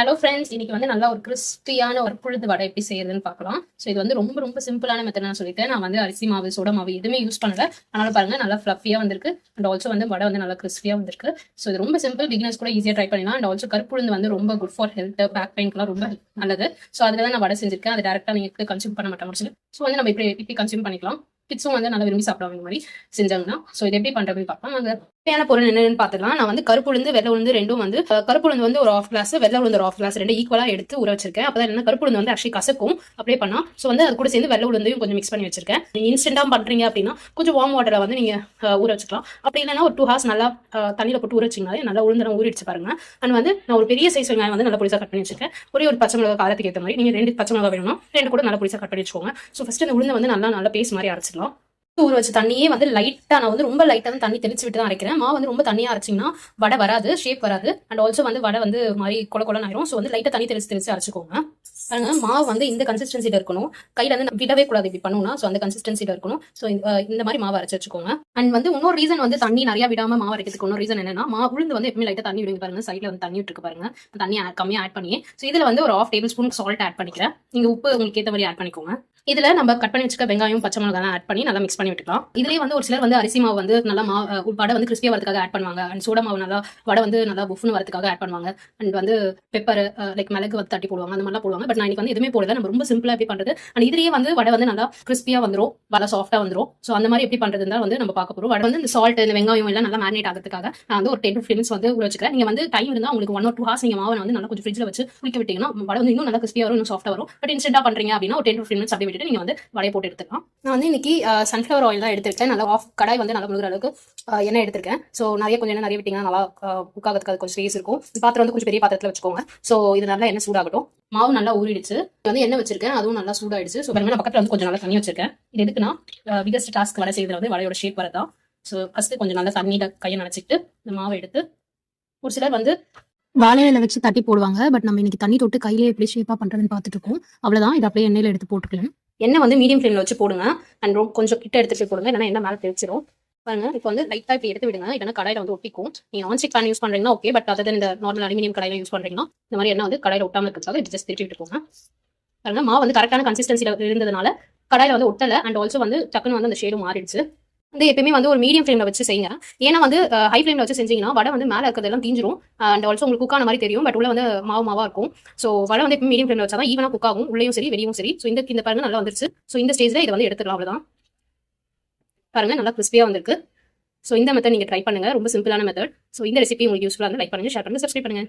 Hello friends, இன்னைக்கு வந்து நல்லா ஒரு கிறிஸ்பியான ஒரு புழுது வடை எப்படி செய்யறதுன்னு பார்க்கலாம். ஸோ இது வந்து ரொம்ப ரொம்ப சிம்பிளான மெத்தட் நான் சொல்லிட்டேன். நான் வந்து அரிசி மாவு, சோடா மாவு எதுவுமே யூஸ் பண்ணல. அதனால பாருங்க நல்லா ஃப்ளஃபியா வந்திருக்கு. அண்ட் ஆல்சோ வந்து வடை வந்து நல்லா கிறிஸ்பியா வந்திருக்கு. ஸோ இது ரொம்ப சிம்பிள், பிகினர்ஸ் கூட ஈஸியாக ட்ரை பண்ணலாம். அண்ட் ஆல்சோ கருப்புழுந்து வந்து ரொம்ப குட் ஃபார் ஹெல்த், பேக் பெயின்க்குலாம் ரொம்ப நல்லது. ஸோ அதில் தான் நான் வடை செஞ்சிருக்கேன். அது டேரக்டாக நீங்கள் கன்சியூம் பண்ண மாட்டேன் முடிச்சு. ஸோ வந்து நம்ம இப்படி கன்சியூம் பண்ணிக்கலாம். கிட்ஸும் வந்து நல்லா விரும்பி சாப்பிடுவாங்க மாதிரி செஞ்சாங்கன்னா. ஸோ இது எப்படி பண்றதுன்னு பார்க்கலாம். நாங்கள் தேவையான பொருள் என்னன்னு பார்த்துக்கலாம். நான் வந்து கருப்பு உளுந்து, வெள்ளை உளுந்து ரெண்டும் வந்து கருப்பு உளுந்து வந்து ஒரு 1/2 கிளாஸ், வெள்ளை உளுந்து ஒரு 1/2 கிளாஸ் ரெண்டு ஈக்குவலா எடுத்து ஊற வச்சிருக்கேன். அப்பதான் என்ன கருப்பு உளுந்து வந்து ஆக்சுவலி கசக்கும் அப்படியே பண்ணா. ஸோ வந்து அது கூட சேர்ந்து வெள்ளை உளுந்தையும் கொஞ்சம் மிக்ஸ் பண்ணி வச்சிருக்கேன். நீங்க இன்ஸ்டன்டா பண்றீங்க அப்படின்னா கொஞ்சம் வார்ம் வாட்டர்ல வந்து நீங்க ஊற வச்சுக்கலாம். அப்படி இல்லைன்னா ஒரு 2 hours நல்லா தண்ணியில போட்டு ஊற வச்சிங்கனாலே நல்லா உளுந்து ஊறிடுச்சு பாருங்க. அண்ட் வந்து நான் ஒரு பெரிய சைஸ் வெங்காயம் வந்து நல்லா பொடிசா கட் பண்ணி வச்சிருக்கேன். ஒரு பச்சை மிளகா காரத்துக்கு ஏற்ற மாதிரி நீங்க 2 பச்சை மிளகா வேணும்னா 2 கூட நல்லா பொடிசா கட் பண்ணி வச்சுக்கோங்க. ஸோ ஃபர்ஸ்ட் இந்த உளுந்து வந்து நல்லா பேஸ்ட் மாதிரி அரைச்சிடலாம். ஊற வச்ச தண்ணியே வந்து லைட்டா, நான் வந்து ரொம்ப லைட்டா தான் தண்ணி தெளிச்சு விட்டு தான் அரைக்கிறேன். மாவு வந்து ரொம்ப தண்ணியா அரைச்சிங்கன்னா வடை வராது, ஷேப் வராது. அண்ட் ஆல்சோ வந்து வடை வந்து மாதிரி கொல ஆயிரும். ஸோ வந்து லைட்டா தண்ணி தெளிச்சு அரைச்சிக்கோங்க. பாருங்க, மாவு வந்து இந்த கன்சிஸ்டன்சில இருக்கணும். கையில வந்து விடவே கூடாது இப்படி பண்ணணும்னா. ஸோ அந்த கன்சிஸ்டன்சில இருக்கணும். ஸோ இந்த மாதிரி மாவு அரைச்சு வச்சுக்கோங்க. அண்ட் வந்து இன்னொரு ரீசன் வந்து தண்ணி நிறைய விடாம மாவு அரைக்கிறதுக்கு இன்னொரு ரீசன் என்னன்னா, உளுந்து வந்து எப்பவுமே லைட்டா தண்ணி விடுங்க பாருங்க. சைட்ல வந்து தண்ணி விட்டுருக்கு பாருங்க. தண்ணி கம்மியா ஆட் பண்ணி. ஸோ இதுல வந்து ஒரு 1/2 டேபிள் ஸ்பூன் சால்ட் ஆட் பண்ணிக்கிறேன். நீங்க உப்பு உங்களுக்கு ஏற்ற மாதிரி ஆட் பண்ணிக்கோங்க. இதுல நம்ம கட் பண்ணி வச்சுக்க வெங்காயம், பச்சை மிளகாய் ஆட் பண்ணி நல்லா மிக்ஸ் பண்ணி விட்டுக்கலாம். இதுலயே வந்து ஒரு சிலர் வந்து அரிசி மாவு வந்து நல்லா வடை வந்து கிறிஸ்பியா வரதுக்காக ஆட் பண்ணுவாங்க. அண்ட் சோடா மாவு நல்லா வடை வந்து நல்லா புஃப்னு வரதுக்காக ஆட் பண்ணுவாங்க. அண்ட் வந்து பெப்பர் லைக் மிளகு வந்து தட்டி போடுவாங்க, அந்த மாதிரிலாம் போடுவாங்க. பட் நான் இன்னைக்கு வந்து எதுவுமே போடல. நம்ம ரொம்ப சிம்பிளா எப்படி பண்றது. அண்ட் இதுலயே வந்து வடை வந்து நல்லா கிறிஸ்பியா வந்துரும், நல்லா சாஃப்டா வந்துரும். ஸோ அந்த மாதிரி எப்படி பண்றதுன்னு வந்து நம்ம பார்க்க போறோம். வடை வந்து இந்த சால்ட், இந்த வெங்காயம் எல்லாம் நல்லா மேரினேட் ஆகிறதுக்காக நான் வந்து ஒரு 10 to 15 minutes வந்து ஊற வச்சுக்கிறேன். நீங்க வந்து டைம் இருந்தா உங்களுக்கு 1 or 2 hours நீங்க மாவை வந்து நல்லா கொஞ்சம் ஃப்ரிட்ஜ்ல வச்சு குளிக்க விட்டீங்கன்னா வடை வந்து இன்னும் நல்லா கிறிஸ்பியா வரும், இன்னும் சாஃப்டா வரும். பட் இன்ஸ்டன்டா பண்றீங்க அப்படின்னா ஒரு 10 to 15 minutes அப்படியே விட்டுட்டு நீங்க வந்து வடையை போட்டு எடுத்துக்கலாம். நான் வந்து இன்னைக்கு சன்ஃபிளவர் ஆயில் தான் எடுத்திருக்கேன். நல்லா கடாய் வந்து நல்லா முழுகிற அளவுக்கு எண்ணெய் எடுத்திருக்கேன். ஸோ கொஞ்சம் எண்ணெய் நிறைய விட்டீங்கன்னா நல்லா குக்காகிறதுக்கு அது கொஞ்சம் ஸ்பேஸ் இருக்கும். பாத்திரம் வந்து கொஞ்சம் பெரிய பாத்திரத்தில் வச்சுக்கோங்க. ஸோ இது நல்லா எண்ணெய் சூடாகட்டும். மாவு நல்லா ஊறிடுச்சு. வந்து எண்ணெய் வச்சிருக்கேன், அதுவும் நல்லா சூடாயிடுச்சு. ஸோ நான் பக்கத்தில் வந்து கொஞ்சம் நல்லா தண்ணி வச்சிருக்கேன். இது எதுக்குன்னா பிகஸ்ட் டாஸ்க் வடை செய்யறதுல வந்து வடையோட ஷேப் வரதான். ஸோ ஃபர்ஸ்ட் கொஞ்சம் நல்லா தண்ணியில கையை நினைச்சிட்டு இந்த மாவை எடுத்து, ஒரு சிலர் வந்து வாழையில வச்சு தட்டி போடுவாங்க. பட் நம்ம இன்னைக்கு தண்ணி தொட்டு கையிலே எப்படி ஷேப்பா பண்றதுன்னு பார்த்துட்டு இருக்கோம். அவ்வளவுதான். இது அப்படியே எண்ணெயில எடுத்து போட்டுக்கலாம். எண்ணெய் வந்து மீடியம் ஃப்ளேம்ல வச்சு போடுங்க. அண்ட் கொஞ்சம் கிட்ட எடுத்துட்டு போடுங்க, இல்லைன்னா எண்ணெய் மேலே தெரிச்சிடும். பாருங்க, இப்போ வந்து லைட்டா இப்படி எடுத்து விடுங்க, இல்லைன்னா கடாயில வந்து ஒட்டிக்கும். நீங்க நான்ஸ்டிக் பேன் யூஸ் பண்றீங்கன்னா ஓகே. பட் அதாவது இந்த நார்மல் அலுமினியம் கடாயில யூஸ் பண்றீங்கன்னா இந்த மாதிரி எண்ணெய் வந்து கடாயில ஒட்டாம இருக்கிறதுக்காக ஜஸ்ட் திருப்பி விட்டுக்கோங்க. பாருங்க, மாவு வந்து கரெக்டான கன்சிஸ்டன்சில இருந்ததுனால கடாயில வந்து ஒட்டல. அண்ட் ஆல்சோ வந்து டக்குன்னு வந்து அந்த ஷேடும் மாறிடுச்சு. வந்து எப்பயுமே வந்து ஒரு மீடியம் ஃப்ளேம்ல வச்சு செய்யுங்க. ஏன்னா வந்து ஹை ஃப்ளேம்ல வச்சு செஞ்சீங்கன்னா வடை வந்து மேலே இருக்கிறதெல்லாம் தீஞ்சிரும். அண்ட் ஆல்சோ உங்களுக்கு குக்கான மாதிரி தெரியும். பட் உள்ள வந்து மாவா இருக்கும். ஸோ வடை வந்து எப்பயும் மீடியம் ஃப்ளேம்ல வச்சா தான் ஈவனா குக் ஆகும், உள்ளேயும் சரி வெளியும் சரி. ஸோ இந்த பாருங்க நல்லா வந்துருச்சு. ஸோ இந்த ஸ்டேஜ்ல இதை வந்து எடுத்துக்கலாம். அவ்வளவுதான். பாருங்க, நல்லா கிறிஸ்பியா வந்திருக்கு. ஸோ இந்த மெத்தட் நீங்க ட்ரை பண்ணுங்க. ரொம்ப சிம்பிளான மெத்தட். ஸோ இந்த ரெசிபி உங்களுக்கு யூஸ்ஃபுல்லாக இருந்தால் லைக் பண்ணுங்க, ஷேர் பண்ணுங்க, சப்ஸ்கிரைப் பண்ணுங்க.